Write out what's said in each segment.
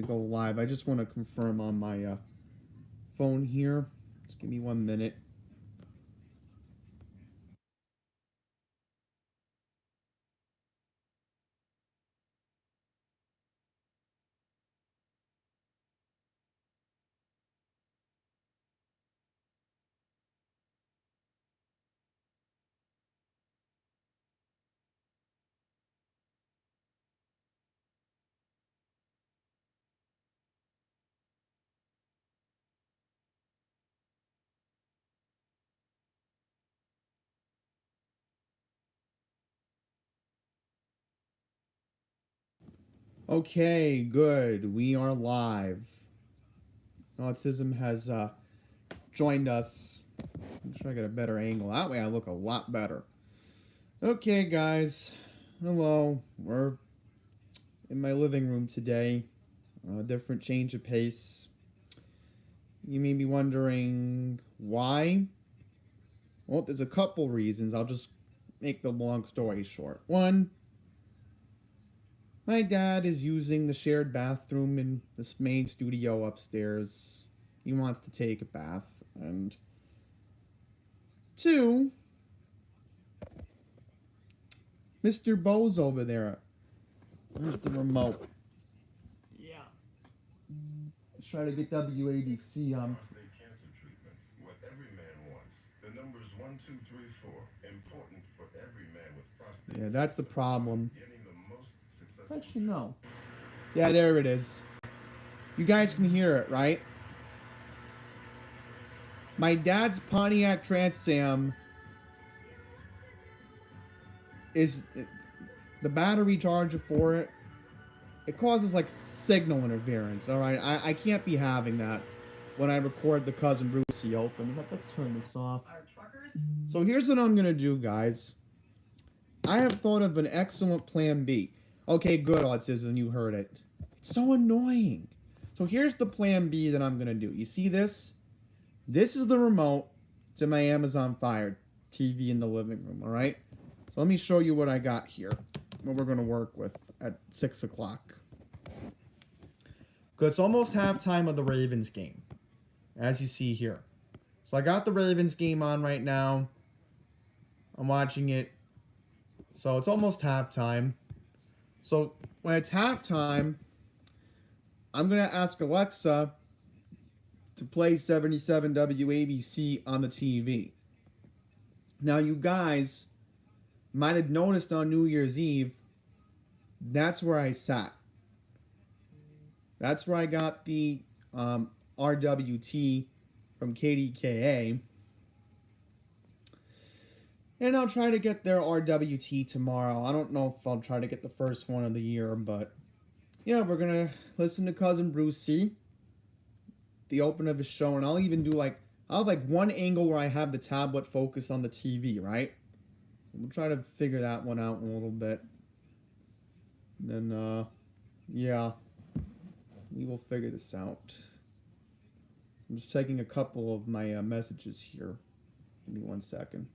go live. I just want to confirm on my phone here. Just give me 1 minute. Okay, good. We are live. Autism has joined us. I'm sure I get a better angle. That way I look a lot better. Okay, guys. Hello. We're in my living room today. Different change of pace. You may be wondering why. Well, there's a couple reasons. I'll just make the long story short. One, my dad is using the shared bathroom in this main studio upstairs. He wants to take a bath. And two, Mr. Bo's over there. Where's the remote? Yeah. Let's try to get WABC on. Yeah, that's the problem. Actually, no. Yeah, there it is. You guys can hear it, right? My dad's Pontiac Trans Am is the battery charger for it. It causes like signal interference. All right, I can't be having that when I record the Cousin Brucey open. Let's turn this off. So here's what I'm gonna do, guys. I have thought of an excellent plan B. Okay, good, Autism, you heard it. It's so annoying. So here's the plan B that I'm gonna do. You see this? This is the remote to my Amazon Fire TV in the living room, all right? So let me show you what I got here, what we're going to work with at 6 o'clock. Because it's almost halftime of the Ravens game, as you see here. So I got the Ravens game on right now. I'm watching it. So it's almost halftime. So when it's halftime, I'm going to ask Alexa to play 77 WABC on the TV. Now, you guys might have noticed on New Year's Eve, that's where I sat. That's where I got the RWT from KDKA. And I'll try to get their RWT tomorrow. I don't know if I'll try to get the first one of the year, but yeah, we're going to listen to Cousin Brucey, the open of his show, and I'll even do I'll have one angle where I have the tablet focused on the TV, right? We'll try to figure that one out in a little bit. And then, yeah, we will figure this out. I'm just checking a couple of my messages here. Give me 1 second.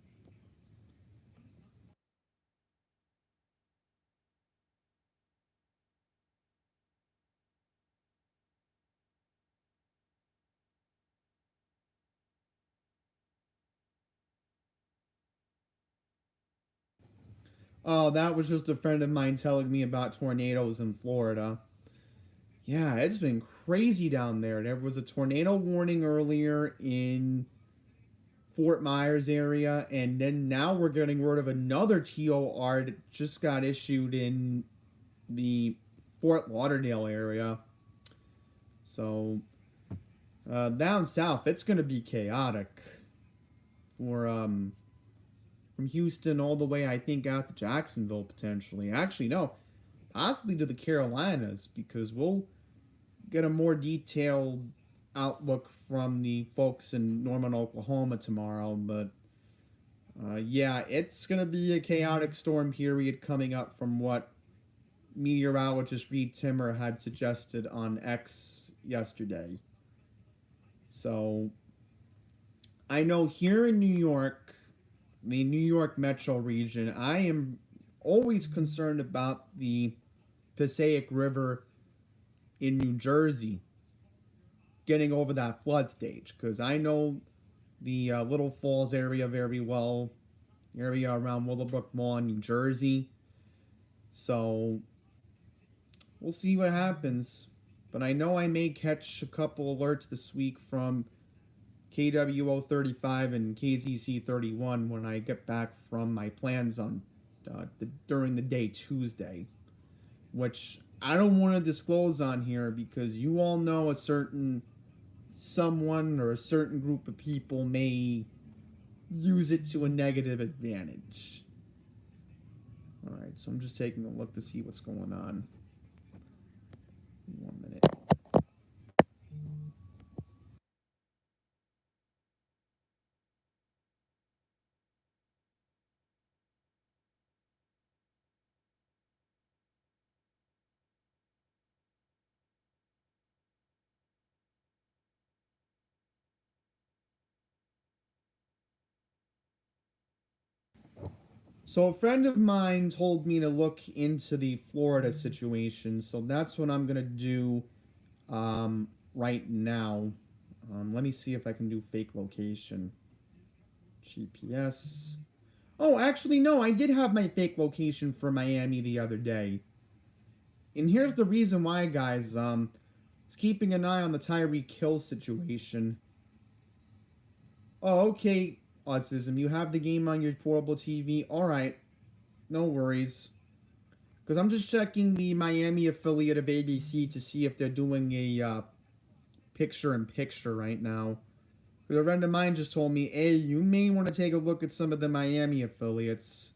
Oh, that was just a friend of mine telling me about tornadoes in Florida. Yeah, it's been crazy down there. There was a tornado warning earlier in Fort Myers area, and then now we're getting word of another TOR that just got issued in the Fort Lauderdale area. So down south, it's going to be chaotic for from Houston all the way, I think, out to Jacksonville potentially. Actually, no, possibly to the Carolinas, because we'll get a more detailed outlook from the folks in Norman, Oklahoma tomorrow. But yeah, it's going to be a chaotic storm period coming up from what meteorologist Reed Timmer had suggested on X yesterday. So I know here in New York, the New York metro region, I am always concerned about the Passaic River in New Jersey getting over that flood stage, because I know the Little Falls area very well, area around Willowbrook Mall in New Jersey. So we'll see what happens. But I know I may catch a couple alerts this week from KWO 35 and KZC 31 when I get back from my plans on during the day Tuesday, which I don't want to disclose on here because you all know a certain someone or a certain group of people may use it to a negative advantage. Alright, so I'm just taking a look to see what's going on. 1 minute. So a friend of mine told me to look into the Florida situation, so that's what I'm gonna do right now. Let me see if I can do fake location. GPS. Oh, actually, no, I did have my fake location for Miami the other day. And here's the reason why, guys. It's keeping an eye on the Tyreek Hill situation. Oh, okay, Autism. You have the game on your portable TV. Alright. No worries. Because I'm just checking the Miami affiliate of ABC to see if they're doing a picture-in-picture right now. Because a friend of mine just told me, hey, you may want to take a look at some of the Miami affiliates.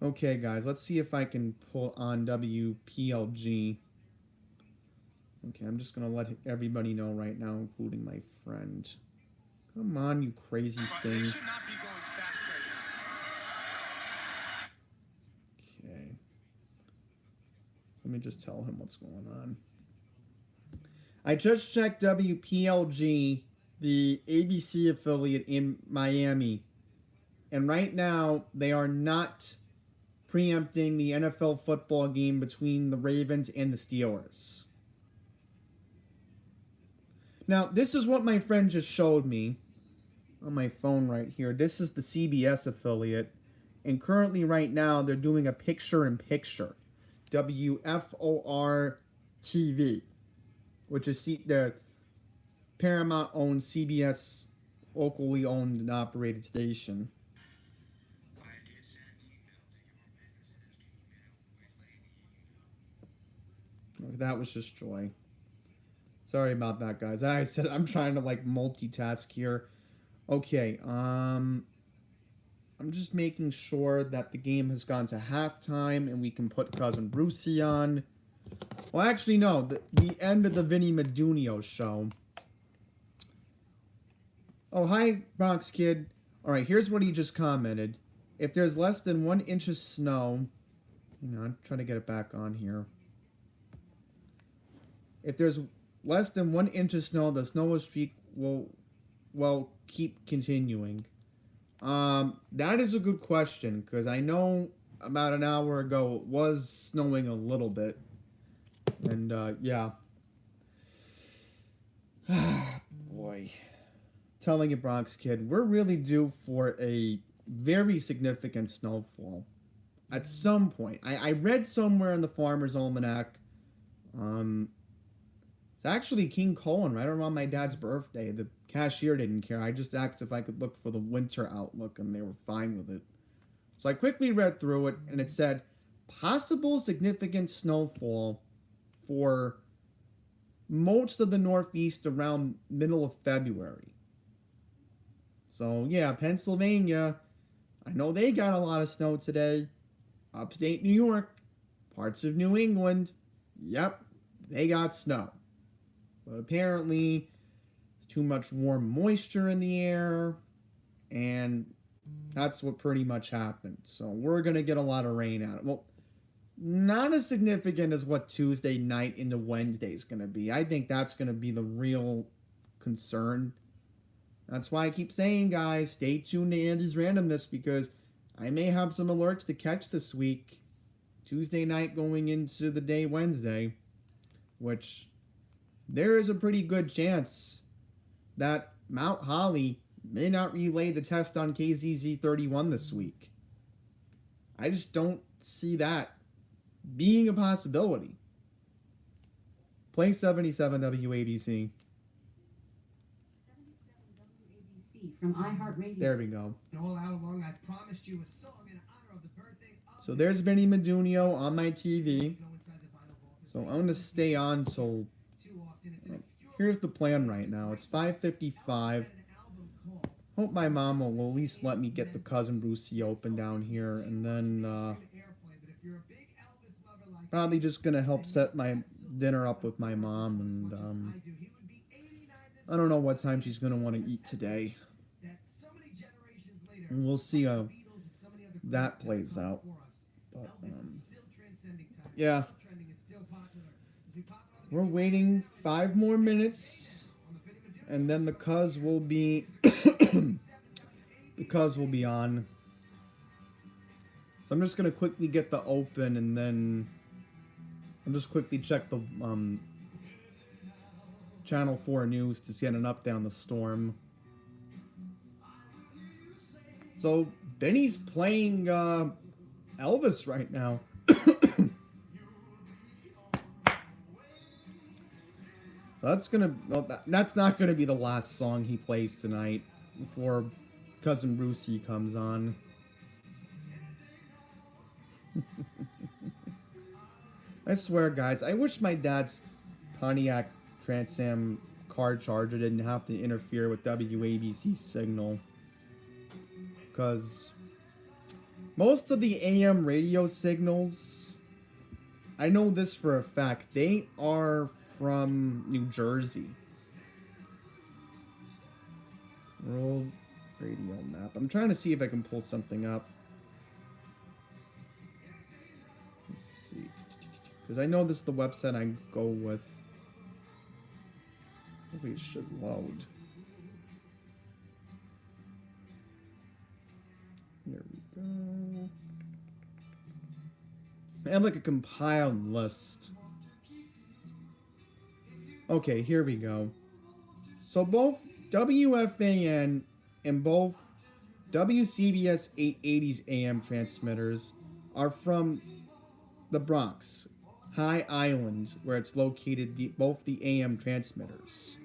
Okay, guys, let's see if I can pull on WPLG. Okay, I'm just going to let everybody know right now, including my friend. Come on, you crazy thing. They should not be going fast right now. Okay. Let me just tell him what's going on. I just checked WPLG, the ABC affiliate in Miami, and right now they are not preempting the NFL football game between the Ravens and the Steelers. Now, this is what my friend just showed me on my phone right here. This is the CBS affiliate, and currently right now they're doing a picture-in-picture, WFOR TV, which is the Paramount-owned CBS locally owned and operated station. That was just joy. Sorry about that, guys. I said I'm trying to like multitask here. Okay, I'm just making sure that the game has gone to halftime and we can put Cousin Brucey on. Well, actually, no. The end of the Vinny Medunio show. Oh, hi, Bronx Kid. Alright, here's what he just commented. If there's less than 1 inch of snow... Hang on, I'm trying to get it back on here. If there's less than 1 inch of snow, the snow streak will keep continuing. That is a good question, because I know about an hour ago it was snowing a little bit. And, yeah. Boy. Telling you, Bronx Kid, we're really due for a very significant snowfall. At some point. I read somewhere in the Farmer's Almanac, it's actually King Colin, right around my dad's birthday. The cashier didn't care. I just asked if I could look for the winter outlook, and they were fine with it. So I quickly read through it, and it said, possible significant snowfall for most of the Northeast around middle of February. So, yeah, Pennsylvania, I know they got a lot of snow today. Upstate New York, parts of New England, yep, they got snow. But apparently, there's too much warm moisture in the air, and that's what pretty much happened. So we're going to get a lot of rain out of it. Well, not as significant as what Tuesday night into Wednesday is going to be. I think that's going to be the real concern. That's why I keep saying, guys, stay tuned to Andy's Randomness, because I may have some alerts to catch this week. Tuesday night going into the day Wednesday. which there is a pretty good chance that Mount Holly may not relay the test on KZZ31 this week. I just don't see that being a possibility. Play 77 WABC. From iHeartRadio. There we go. All out along, I've promised you a song in honor of the birthday of... So there's Benny Medunio on my TV. So I'm going to stay on till... Here's the plan right now. It's 5:55. Hope my mom will at least let me get the Cousin Brucey open down here. And then probably just going to help set my dinner up with my mom. And I don't know what time she's going to want to eat today. And we'll see how that plays out. But, yeah. We're waiting 5 more minutes, and then the cuz will be the cuz will be on. So I'm just gonna quickly get the open, and then I'll just quickly check the Channel 4 news to get an update on the storm. So Benny's playing Elvis right now. That's not gonna be the last song he plays tonight before Cousin Brucey comes on. I swear, guys, I wish my dad's Pontiac Trans Am car charger didn't have to interfere with WABC's signal, because most of the AM radio signals, I know this for a fact, they are from New Jersey. World radio map. I'm trying to see if I can pull something up. Let's see. Because I know this is the website I go with. Hopefully it should load. There we go. I have like a compiled list. Okay, here we go. So both WFAN and both WCBS 880's AM transmitters are from the Bronx, High Island, where it's located, both the AM transmitters.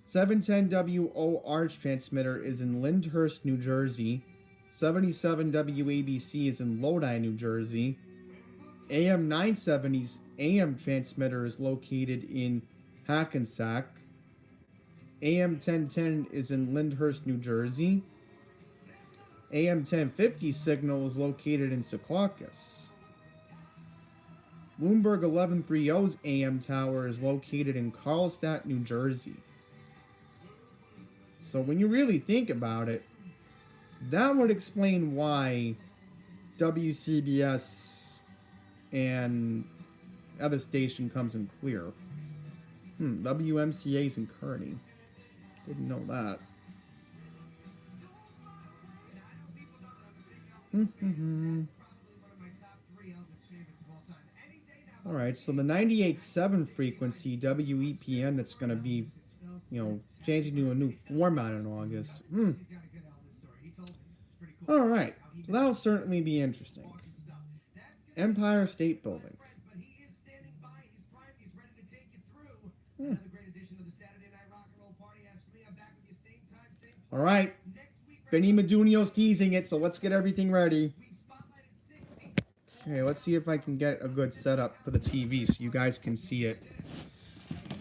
710 WOR's transmitter is in Lyndhurst, New Jersey. 77 WABC is in Lodi, New Jersey. AM 970's AM transmitter is located in Hackensack. AM 1010 is in Lyndhurst, New Jersey. AM 1050 signal is located in Secaucus. Bloomberg 1130's AM tower is located in Carlstadt, New Jersey. So when you really think about it, that would explain why WCBS and other station comes in clear. WMCA's in Kearney. Didn't know that. Alright, so the 98.7 frequency, WEPN, that's going to be, changing to a new format in August. Alright, so that'll certainly be interesting. Empire State Building. Alright, Benny Medunio's teasing it, so let's get everything ready. Okay, let's see if I can get a good setup for the TV so you guys can see it.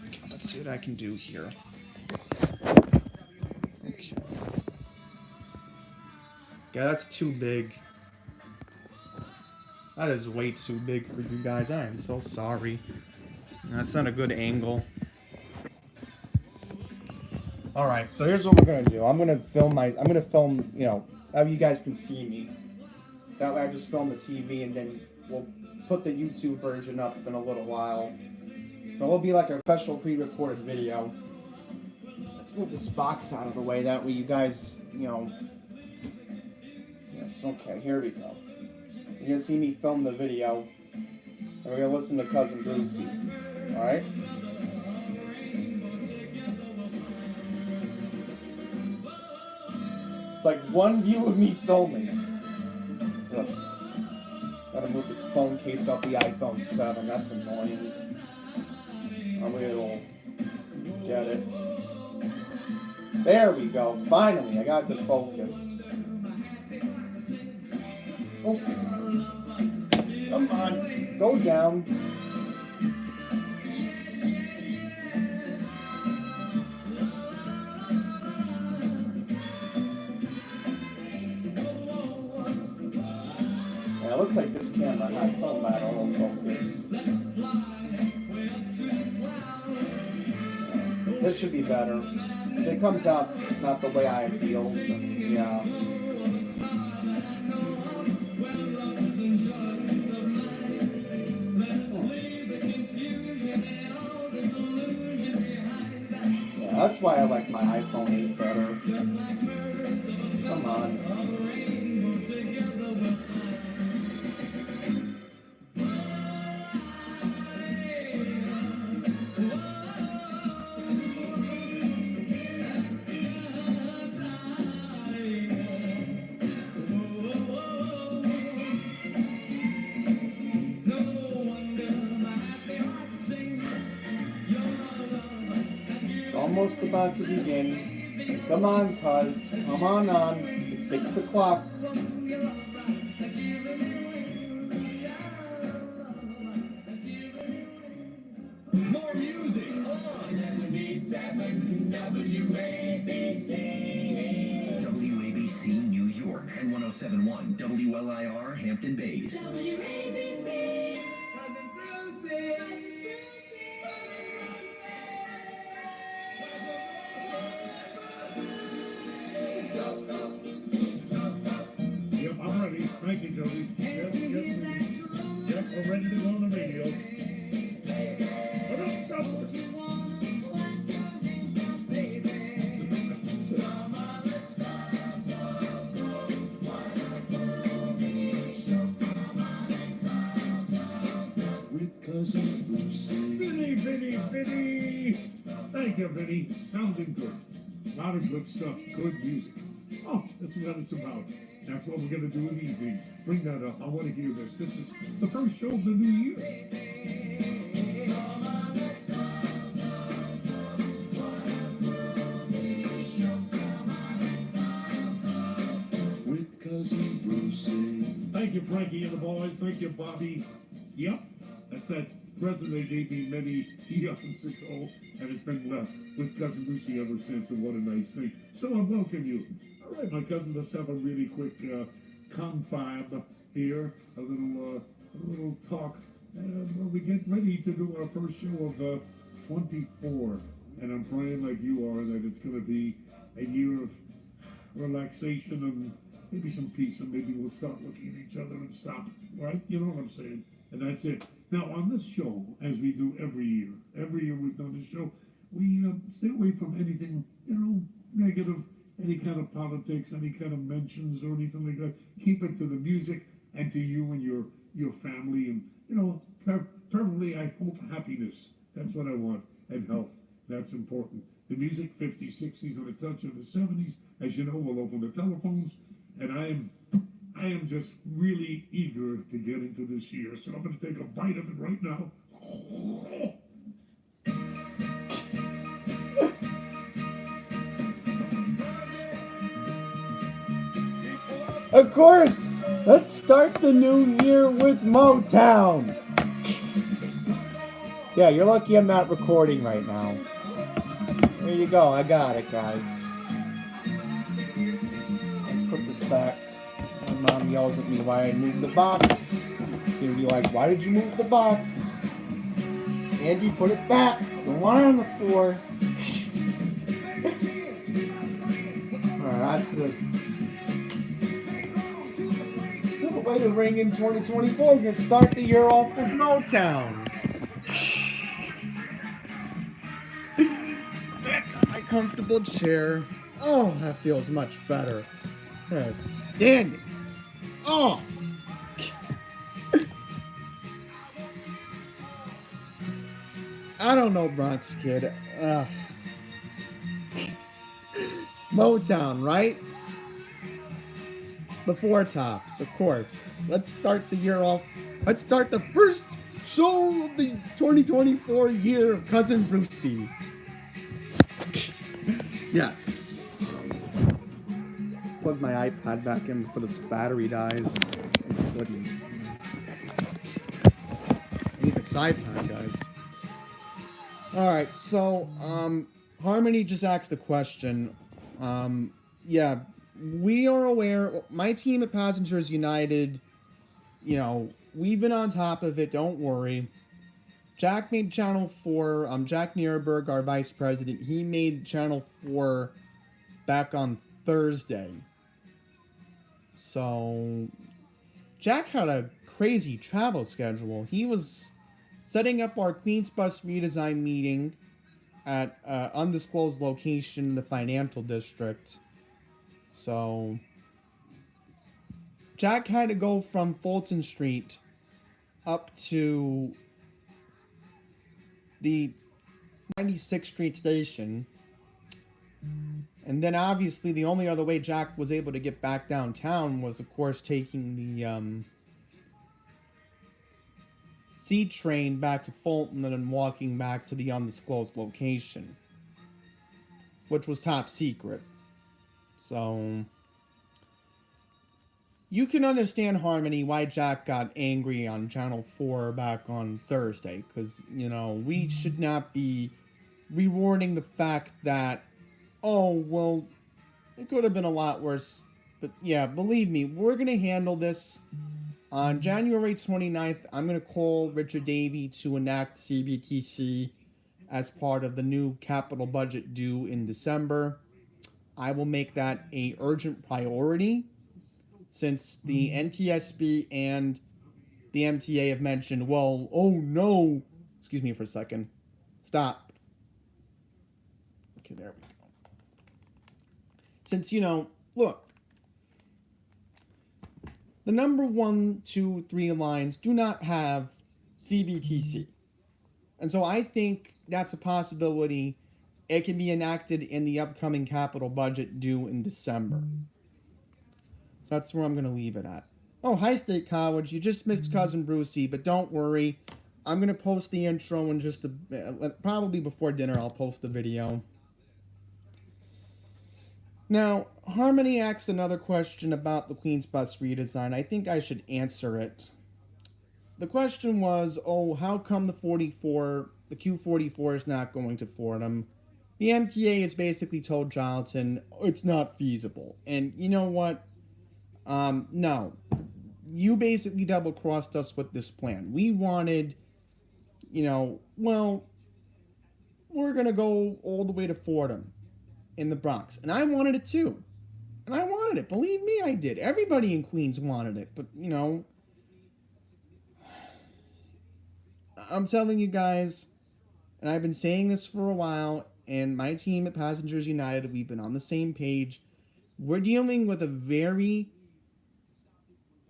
Okay, let's see what I can do here. Okay. Yeah, that's too big. That is way too big for you guys. I am so sorry. That's not a good angle. Alright, so here's what we're gonna do. I'm gonna film, how you guys can see me. That way I just film the TV and then we'll put the YouTube version up in a little while. So it'll be like a special pre-recorded video. Let's move this box out of the way, that way you guys, Yes, okay, here we go. You're gonna see me film the video. And we're gonna listen to Cousin Brucey. Alright? It's like one view of me filming. Ugh. Gotta move this phone case off the iPhone 7. That's annoying. It'll get it. There we go. Finally, I got to focus. Oh. Come on. Go down. Yeah, it looks like this camera has some bad autofocus. This should be better. If it comes out not the way I feel, then yeah. Yeah, that's why I like my iPhone 8 better. Come on. Almost about to begin. Come on, cuz. Come on. It's 6 o'clock. More music on 77 WABC. WABC New York and 107.1 WLIR Hampton Bays. WABC. Cousin Brucey. Yep, I'm ready. Thank you, Jody. Yep, we're ready to go on the radio. Vinny! Thank you, Vinny. Sounding good. A lot of good stuff. Good music. Oh, that's what it's about. That's what we're going to do in the evening. Bring that up. I want to hear this. This is the first show of the new year. With Cousin Brucey. Thank you, Frankie and the boys. Thank you, Bobby. Yep, that's that present they gave me many eons ago, and it's been with Cousin Lucy ever since, and what a nice thing. So I welcome you. All right, my cousin, let's have a really quick confab here, a little talk, and we get ready to do our first show of 24, and I'm praying like you are that it's going to be a year of relaxation and maybe some peace, and maybe we'll start looking at each other and stop, right? You know what I'm saying? And that's it. Now, on this show, as we do every year we've done this show, we stay away from anything, negative, any kind of politics, any kind of mentions or anything like that. Keep it to the music and to you and your family, and, preferably, I hope, happiness. That's what I want, and health. That's important. The music, 50s, 60s, and a touch of the 70s. As you know, we'll open the telephones, and I am just really eager to get into this year, so I'm going to take a bite of it right now. Of course! Let's start the new year with Motown! Yeah, you're lucky I'm not recording right now. There you go, I got it, guys. Let's put this back. My mom yells at me why I moved the box. You'll be like, why did you move the box? Andy, put it back. Don't want it on the floor. Alright, that's the way to ring in 2024. We're going to start the year off with Motown. Back on my comfortable chair. Oh, that feels much better. Standing. Oh! I don't know, Bronx Kid. Motown, right? The Four Tops, of course. Let's start the year off. Let's start the first show of the 2024 year of Cousin Brucey. Yes. Plug my iPad back in before this battery dies. Oh, goodness. I need this iPad, guys. Alright, so, Harmony just asked a question. Yeah, we are aware, my team at Passengers United, you know, we've been on top of it, don't worry. Jack made Channel 4, Jack Nierberg, our vice president, he made Channel 4 back on Thursday. So, Jack had a crazy travel schedule. He was setting up our Queens Bus redesign meeting at an undisclosed location in the financial district. So, Jack had to go from Fulton Street up to the 96th Street station. And then obviously the only other way Jack was able to get back downtown was, of course, taking the C train back to Fulton and then walking back to the undisclosed location, which was top secret. So, you can understand, Harmony, why Jack got angry on Channel 4 back on Thursday, because, you know, we should not be rewarding the fact that, oh, well, it could have been a lot worse. But yeah, believe me, we're going to handle this. On January 29th, I'm going to call Richard Davey to enact CBTC as part of the new capital budget due in December. I will make that a urgent priority, since the NTSB and the MTA have mentioned, well, oh no, excuse me for a second, stop. Okay, there we go. Since, you know, look, the number 1, 2, 3 lines do not have CBTC. And so I think that's a possibility. It can be enacted in the upcoming capital budget due in December. So that's where I'm going to leave it at. Oh, hi, State College. You just missed Cousin Brucey, but don't worry. I'm going to post the intro in just probably before dinner. I'll post the video. Now, Harmony asked another question about the Queens Bus redesign. I think I should answer it. The question was, oh, how come the Q44 is not going to Fordham? The MTA has basically told Jonathan it's not feasible. And you know what? No. You basically double-crossed us with this plan. We wanted, you know, well, we're going to go all the way to Fordham in the Bronx. And I wanted it too. And I wanted it. Believe me, I did. Everybody in Queens wanted it. But, you know, I'm telling you guys, and I've been saying this for a while, and my team at Passengers United, we've been on the same page. We're dealing with a very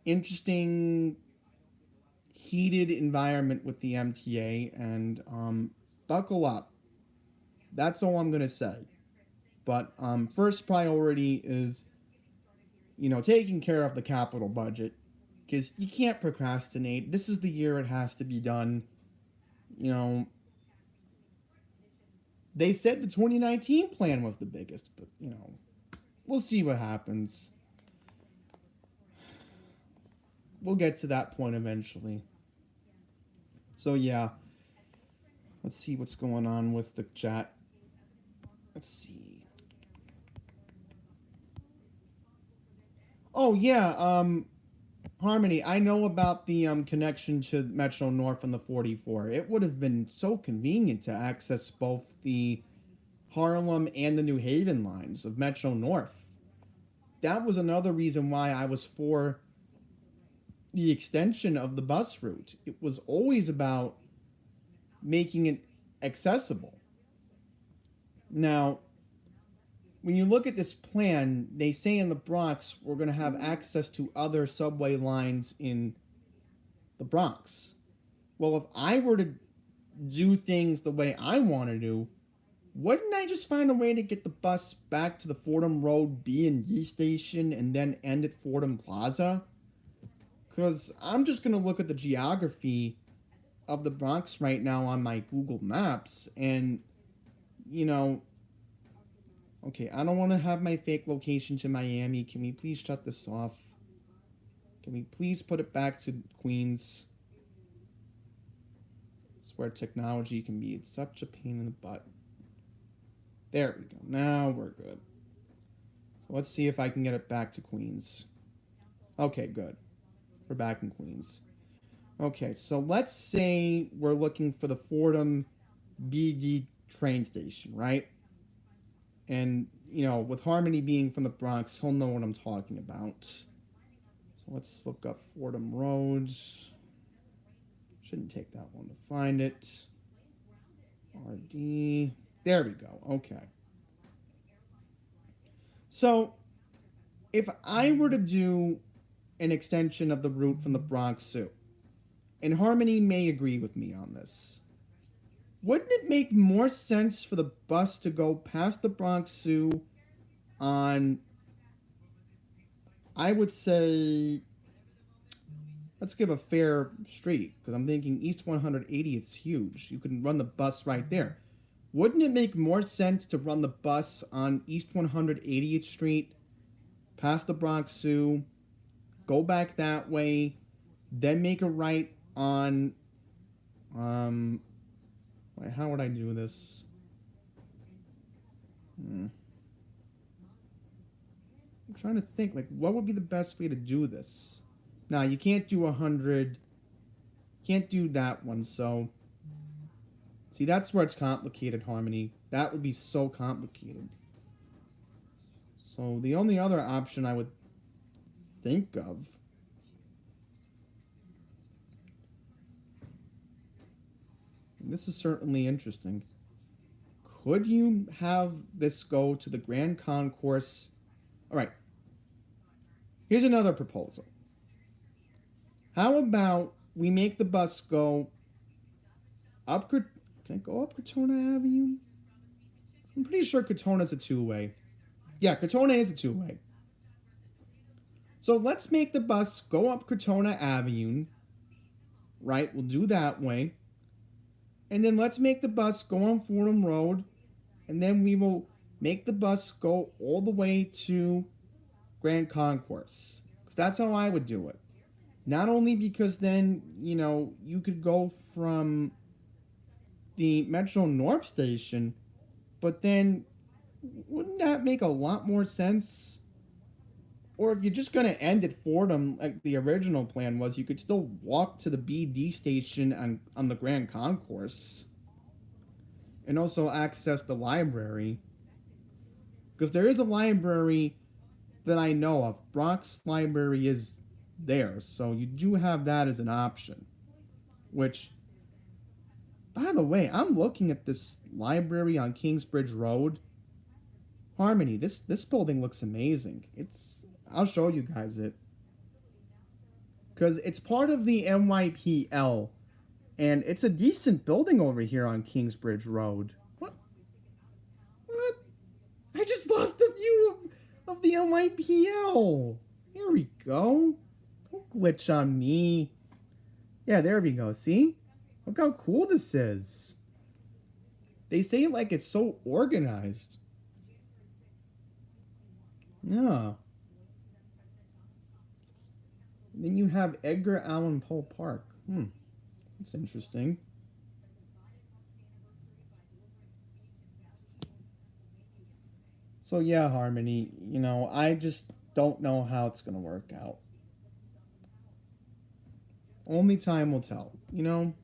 interesting, heated environment with the MTA, and buckle up. That's all I'm going to say. But first priority is, you know, taking care of the capital budget, because you can't procrastinate. This is the year it has to be done. You know, they said the 2019 plan was the biggest, but, you know, we'll see what happens. We'll get to that point eventually. So, yeah. Let's see what's going on with the chat. Let's see. Oh, yeah, Harmony, I know about the connection to Metro North and the 44. It would have been so convenient to access both the Harlem and the New Haven lines of Metro North. That was another reason why I was for the extension of the bus route. It was always about making it accessible. Now, when you look at this plan, they say in the Bronx we're going to have access to other subway lines in the Bronx. Well, if I were to do things the way I want to do, wouldn't I just find a way to get the bus back to the Fordham Road B and D station and then end at Fordham Plaza? Because I'm just going to look at the geography of the Bronx right now on my Google Maps, and, you know, okay, I don't want to have my fake location to Miami. Can we please shut this off? Can we please put it back to Queens? It's where technology can be such a pain in the butt. There we go. Now we're good. So let's see if I can get it back to Queens. Okay, good. We're back in Queens. Okay, so let's say we're looking for the Fordham BD train station, right? And, you know, with Harmony being from the Bronx, he'll know what I'm talking about. So let's look up Fordham Roads. Shouldn't take that one to find it. RD. There we go. Okay. So, if I were to do an extension of the route from the Bronx Zoo, and Harmony may agree with me on this, wouldn't it make more sense for the bus to go past the Bronx Zoo on, I would say, let's give a fair street, because I'm thinking East 180 is huge. You can run the bus right there. Wouldn't it make more sense to run the bus on East 180th Street, past the Bronx Zoo, go back that way, then make a right on, wait, how would I do this? I'm trying to think, like, what would be the best way to do this? Now, you can't do 100, can't do that one, so... See, that's where it's complicated, Harmony. That would be so complicated. So, the only other option I would think of... And this is certainly interesting. Could you have this go to the Grand Concourse? Alright. Here's another proposal. How about we make the bus go up... Can I go up Cortona Avenue? I'm pretty sure Cortona's a two-way. Yeah, Cortona is a two-way. So let's make the bus go up Cortona Avenue. Right, we'll do that way. And then let's make the bus go on Fordham Road. And then we will make the bus go all the way to Grand Concourse. Because that's how I would do it. Not only because then, you know, you could go from the Metro North station, but then wouldn't that make a lot more sense? Or if you're just going to end at Fordham, like the original plan was, you could still walk to the BD station on the Grand Concourse. And also access the library. Because there is a library that I know of. Bronx Library is there, so you do have that as an option. Which... By the way, I'm looking at this library on Kingsbridge Road. Harmony, this building looks amazing. I'll show you guys it. Because it's part of the NYPL. And it's a decent building over here on Kingsbridge Road. What? I just lost a view of the NYPL. Here we go. Don't glitch on me. Yeah, there we go. See? Look how cool this is. They say it like it's so organized. Yeah. And then you have Edgar Allan Poe Park. That's interesting. So yeah, Harmony, you know, I just don't know how it's gonna work out. Only time will tell, you know?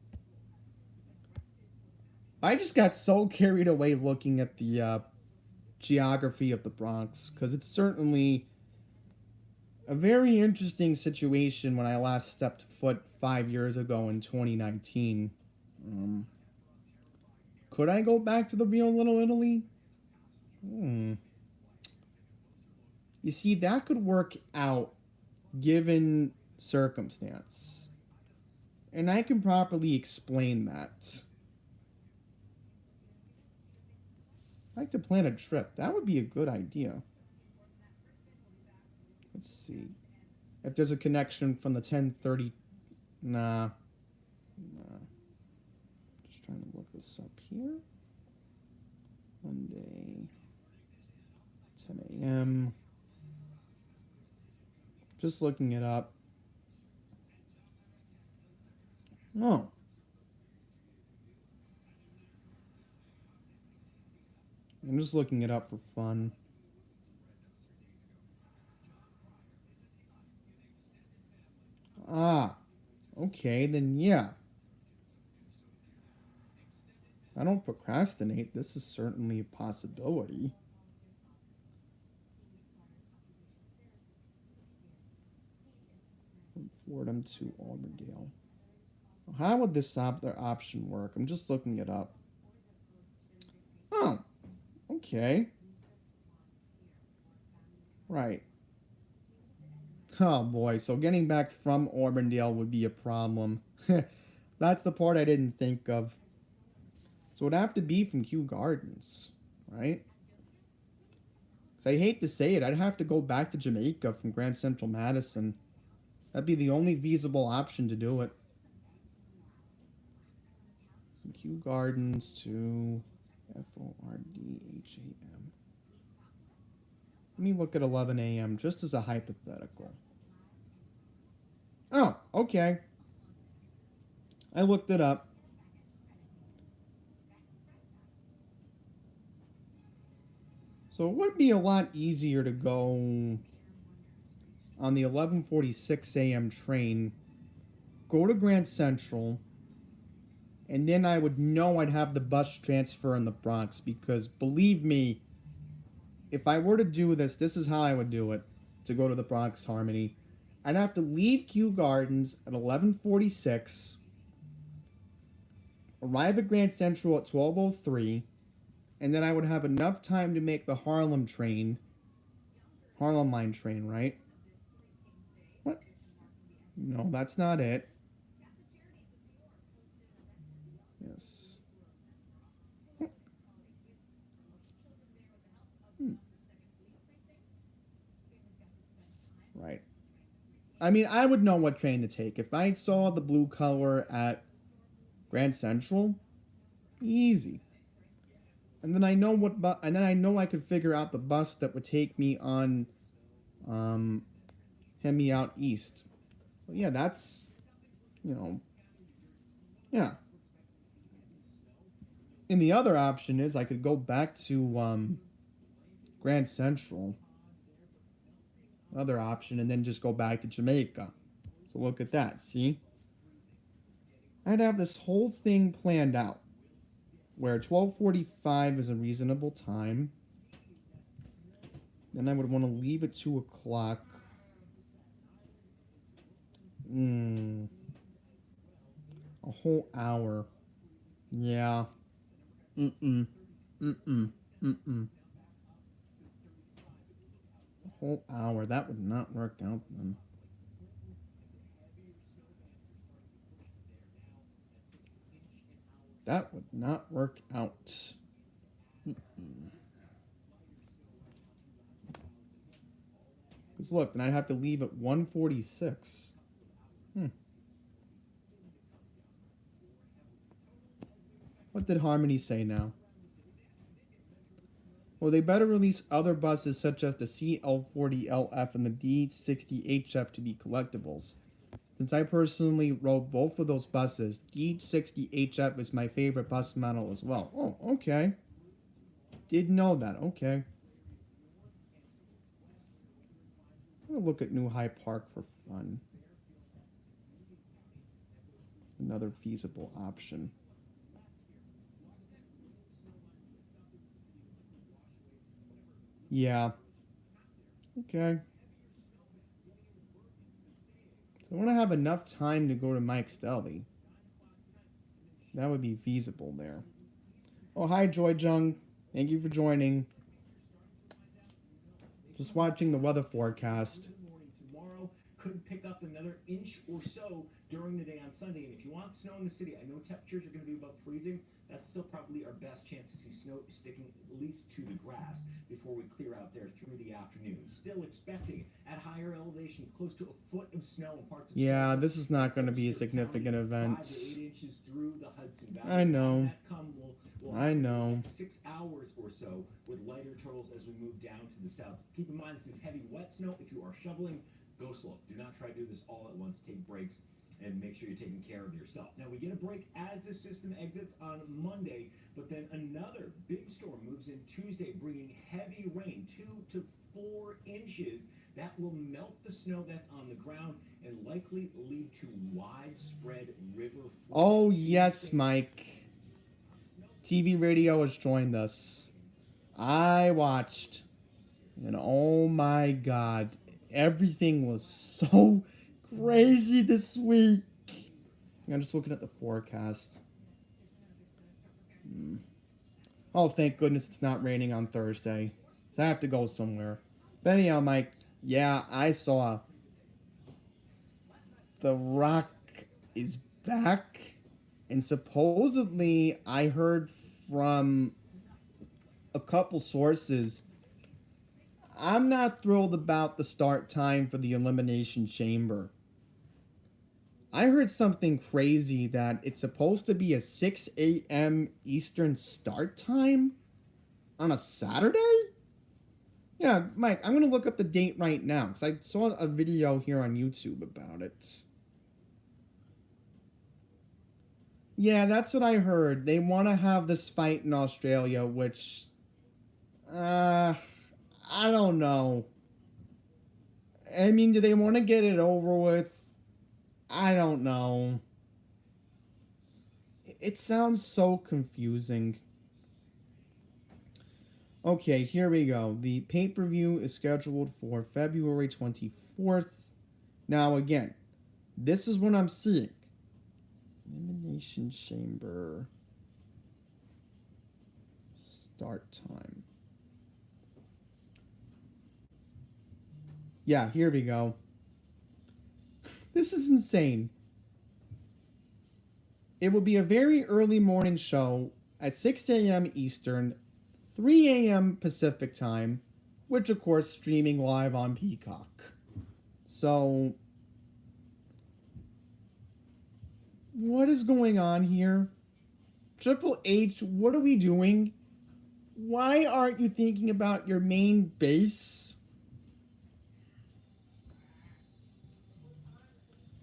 I just got so carried away looking at the geography of the Bronx, because it's certainly a very interesting situation when I last stepped foot 5 years ago in 2019. Could I go back to the real Little Italy? You see, that could work out given circumstance. And I can properly explain that. I'd like to plan a trip. That would be a good idea. Let's see. If there's a connection from the 10:30... Nah. Just trying to look this up here. Monday, 10 a.m. Just looking it up. Oh. I'm just looking it up for fun. Ah. Okay, then yeah. I don't procrastinate. This is certainly a possibility. From Fordham to Auburndale. How would this other option work? I'm just looking it up. Oh, okay. Right. Oh boy, so getting back from Auburndale would be a problem. That's the part I didn't think of. So it'd have to be from Kew Gardens, right? So I hate to say it, I'd have to go back to Jamaica from Grand Central Madison. That'd be the only feasible option to do it. From Kew Gardens to Fordham. Let me look at 11 a.m. just as a hypothetical. Oh, okay. I looked it up. So it would be a lot easier to go on the 11:46 a.m. train, go to Grand Central, and then I would know I'd have the bus transfer in the Bronx, because believe me, if I were to do this, this is how I would do it to go to the Bronx Harmony. I'd have to leave Kew Gardens at 11:46, arrive at Grand Central at 12:03, and then I would have enough time to make the Harlem Line train, right? What? No, that's not it. Yes. Right. I mean, I would know what train to take. If I saw the blue color at Grand Central, easy. And then I know and then I know I could figure out the bus that would take me on Hemi out east. So yeah, that's, yeah. And the other option is I could go back to Grand Central. Other option, and then just go back to Jamaica. So look at that, see? I'd have this whole thing planned out, where 12:45 is a reasonable time. Then I would want to leave at 2 o'clock. A whole hour. Yeah. A whole hour. That would not work out then. That would not work out. Because look, then I'd have to leave at 1:46. What did Harmony say now? Well, they better release other buses such as the CL40LF and the D60HF to be collectibles. Since I personally rode both of those buses, D60HF is my favorite bus model as well. Oh, okay. Didn't know that. Okay. I'm gonna look at New High Park for fun. Another feasible option. Yeah. Okay. So I want to have enough time to go to Mike's Deli. That would be feasible there. Oh, hi, Joy Jung. Thank you for joining. Just watching the weather forecast. Tomorrow could pick up another inch or so during the day on Sunday. And if you want snow in the city, I know temperatures are going to be above freezing. that's still probably our best chance to see snow sticking at least to the grass before we clear out there through the afternoon. Still expecting at higher elevations close to a foot of snow in parts of Yeah, southern this is not going to be a Western significant County, event. 5 to 8 inches through the Hudson Valley. I know. That will I happen know. in the next 6 hours or so with lighter totals as we move down to the south. Keep in mind, this is heavy wet snow. If you are shoveling, go slow. Do not try to do this all at once. Take breaks and make sure you're taking care of yourself. Now, we get a break as the system exits on Monday, but then another big storm moves in Tuesday, bringing heavy rain, 2 to 4 inches. That will melt the snow that's on the ground and likely lead to widespread river flooding. Oh, yes, Mike. TV Radio has joined us. I watched, and oh my God, everything was so crazy this week. I'm just looking at the forecast. Oh, thank goodness it's not raining on Thursday, so I have to go somewhere. But anyhow, Mike, yeah, I saw The Rock is back, and supposedly I heard from a couple sources. I'm not thrilled about the start time for the Elimination Chamber. I heard something crazy that it's supposed to be a 6 a.m. Eastern start time on a Saturday? Yeah, Mike, I'm going to look up the date right now because I saw a video here on YouTube about it. Yeah, that's what I heard. They want to have this fight in Australia, which... I don't know. I mean, do they want to get it over with? I don't know. It sounds so confusing. Okay, here we go. The pay-per-view is scheduled for February 24th. Now, again, this is what I'm seeing. Elimination Chamber. Start time. Yeah, here we go. This is insane. It will be a very early morning show at 6 a.m. Eastern, 3 a.m. Pacific time, which of course streaming live on Peacock. So, what is going on here? Triple H, what are we doing? Why aren't you thinking about your main base?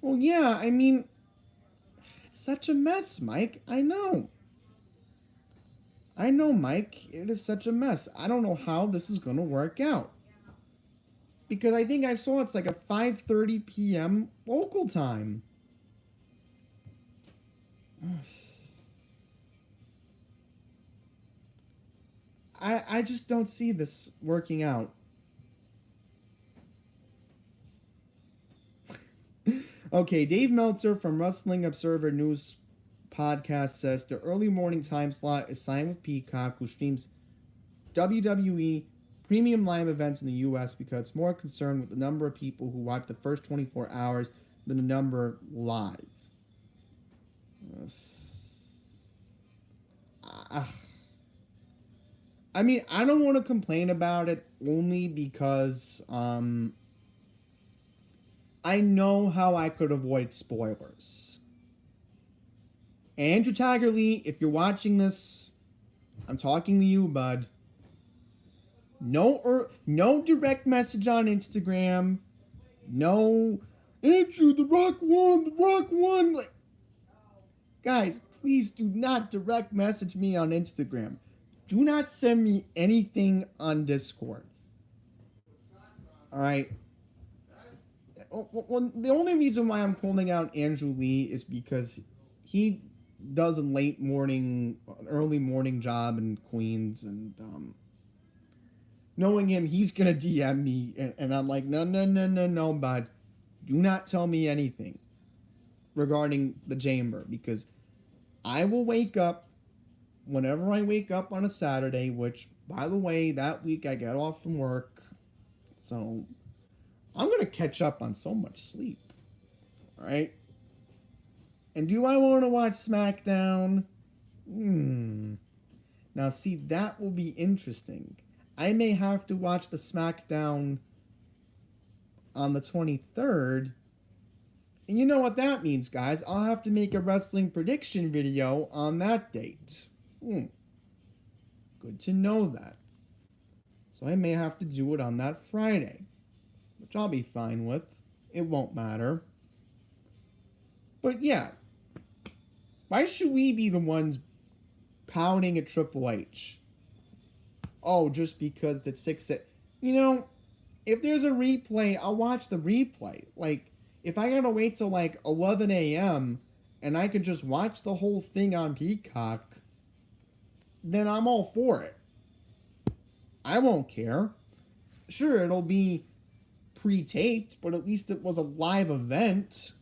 Well, yeah, I mean, it's such a mess, Mike. I know. I know, Mike. It is such a mess. I don't know how this is going to work out. Because I think I saw it's like a 5:30 p.m. local time. I just don't see this working out. Okay, Dave Meltzer from Wrestling Observer News podcast says the early morning time slot is signed with Peacock, who streams WWE premium live events in the U.S. because it's more concerned with the number of people who watch the first 24 hours than the number live. I mean, I don't want to complain about it only because I know how I could avoid spoilers. Andrew Tiger Lee, if you're watching this, I'm talking to you, bud. No direct message on Instagram. No, Andrew, The Rock won. Like, guys, please do not direct message me on Instagram. Do not send me anything on Discord. All right. Well, the only reason why I'm calling out Andrew Lee is because he does a early morning job in Queens, and knowing him, he's gonna DM me, and I'm like, no, bud, do not tell me anything regarding the Chamber, because I will wake up whenever I wake up on a Saturday, which, by the way, that week I get off from work, so I'm going to catch up on so much sleep. All right? And do I want to watch SmackDown? Now, see, that will be interesting. I may have to watch the SmackDown on the 23rd. And you know what that means, guys. I'll have to make a wrestling prediction video on that date. Good to know that. So I may have to do it on that Friday, which I'll be fine with. It won't matter. But yeah, why should we be the ones pounding at Triple H? Oh, just because it's 6. You know, if there's a replay, I'll watch the replay. Like, if I gotta wait till like 11 a.m. and I could just watch the whole thing on Peacock, then I'm all for it. I won't care. Sure, it'll be pre-taped, but at least it was a live event.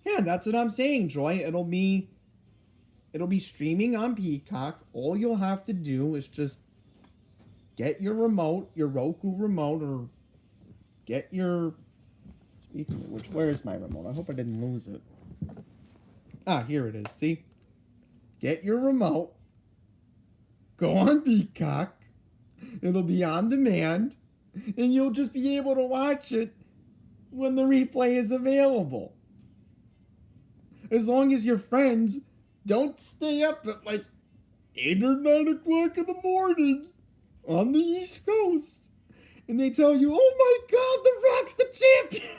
Yeah, that's what I'm saying, Joy. It'll be streaming on Peacock. All you'll have to do is just get your remote, your Roku remote, or get your... Speaking of which, where's my remote? I hope I didn't lose it. Ah, here it is. See? Get your remote. Go on Peacock. It'll be on demand. And you'll just be able to watch it when the replay is available. As long as your friends don't stay up at like 8 or 9 o'clock in the morning on the East Coast. And they tell you, oh my God, The Rock's the champion.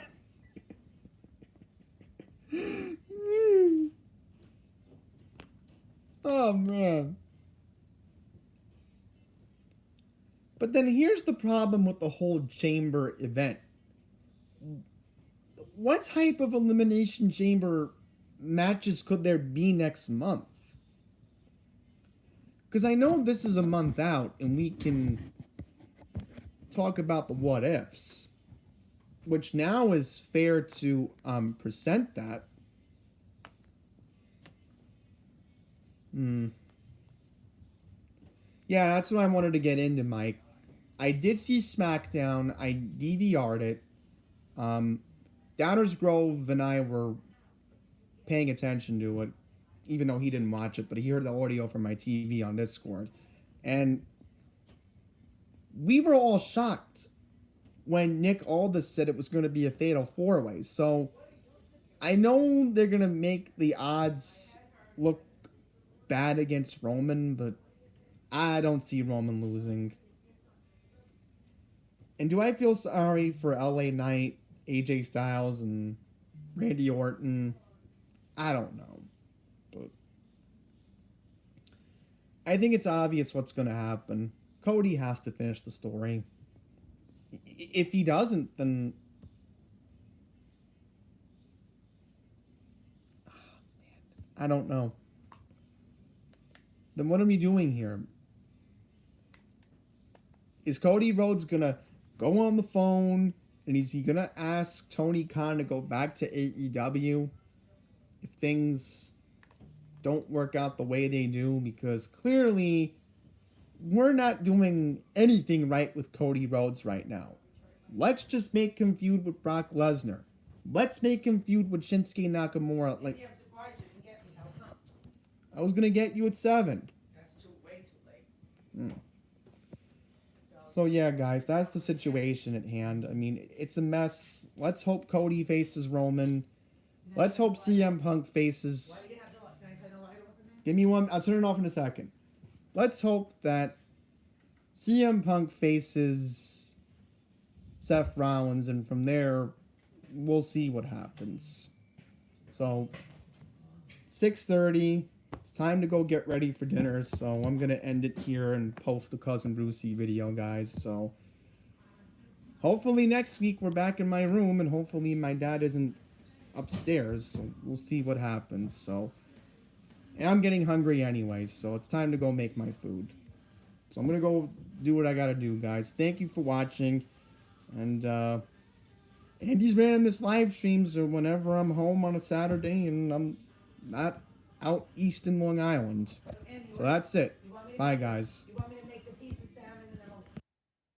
Oh, man. But then here's the problem with the whole Chamber event. What type of Elimination Chamber matches could there be next month? Because I know this is a month out, and we can talk about the what ifs, which now is fair to present that. Yeah, that's what I wanted to get into, Mike. I did see SmackDown. I DVR'd it. Downers Grove and I were paying attention to it, even though he didn't watch it, but he heard the audio from my TV on Discord. And we were all shocked when Nick Aldis said it was going to be a fatal 4-way. So I know they're going to make the odds look bad against Roman, but I don't see Roman losing. And do I feel sorry for LA Knight, AJ Styles, and Randy Orton? I don't know. But I think it's obvious what's going to happen. Cody has to finish the story. If he doesn't, then... I don't know. Then what are we doing here? Is Cody Rhodes going to go on the phone and is he going to ask Tony Khan to go back to AEW if things don't work out the way they do? Because clearly we're not doing anything right with Cody Rhodes right now. Let's just make him feud with Brock Lesnar. Let's make him feud with Shinsuke Nakamura. Like, I was going to get you at 7. That's way too late. So yeah, guys, that's the situation at hand. I mean, it's a mess. Let's hope Cody faces Roman. Let's hope CM Punk faces... Give me one. I'll turn it off in a second. Let's hope that CM Punk faces Seth Rollins, and from there, we'll see what happens. So, 6:30. It's time to go get ready for dinner, so I'm going to end it here and post the Cousin Brucey video, guys. So, hopefully next week we're back in my room, and hopefully my dad isn't upstairs, so we'll see what happens. So, and I'm getting hungry anyways, so it's time to go make my food. So I'm going to go do what I got to do, guys. Thank you for watching, and Andy's randomness live streams are whenever I'm home on a Saturday and I'm not out east in Long Island. So that's it. Bye, guys.